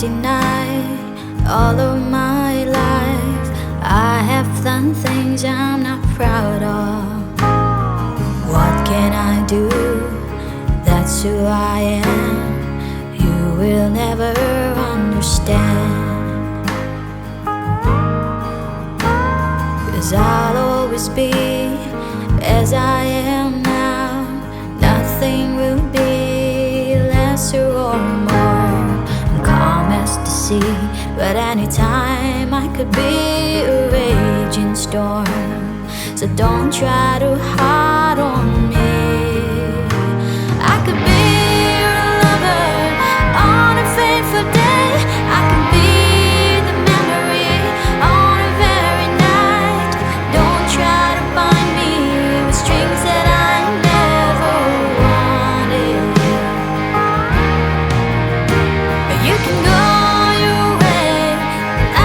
deny. All of my life I have done things I'm not proud of. What can I do? That's who I am. You will never understand. 'Cause I'll always be as I am now. Nothing will be lesser or more. I'm calm as the sea, but anytime I could be a raging storm. So don't try to hide on me. I could be your lover on a fateful day. I could be the memory on a very night. Don't try to bind me with strings that I never wanted. You can go your way,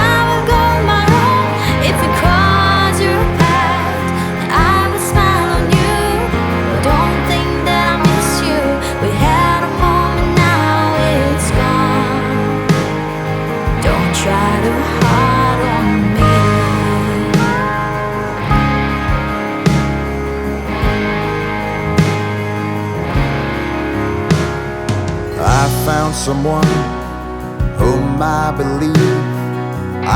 I will go my own. If you cross your path, I will smile on you. Don't think that I miss you. We had a moment, now it's gone. Don't try to hide on me. I found someone whom I believe.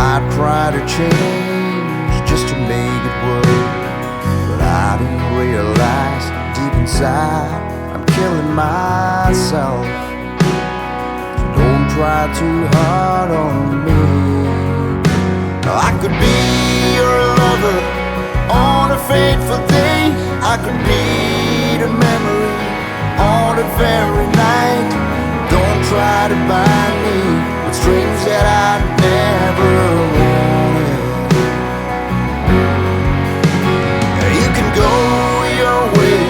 I try to change just to make it work, but I didn't realize deep inside I'm killing myself. So don't try too hard on me. I could be your lover on a fateful day. I could be the memory on a very night. Don't try to bind me with strings that I never wanted. You can go your way,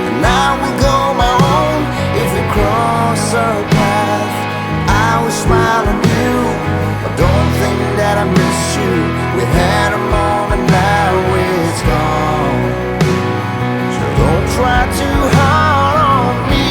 and I will go my own. If we cross our path, I will smile on you. But don't think that I miss you. We had a moment, now it's gone. So don't try too hard on me.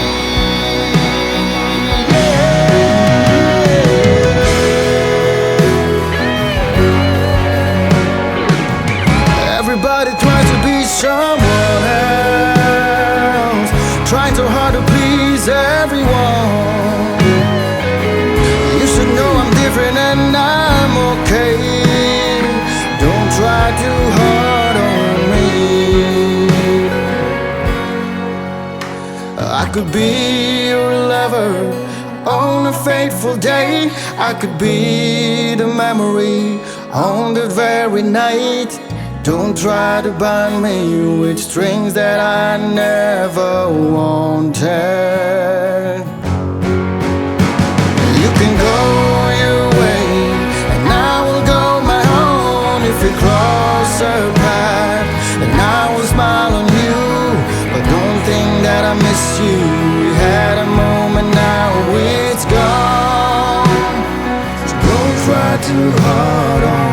Everybody tries to be someone else, trying so hard to please everyone. You should know I'm different and I'm okay. Don't try too hard on me. I could be your lover on a fateful day. I could be the memory on the very night. Don't try to bind me with strings that I never wanted. You can go your way, and I will go my own. If we cross our path, and I will smile on you. But don't think that I miss you. We had a moment, now it's gone. So don't try too hard on me.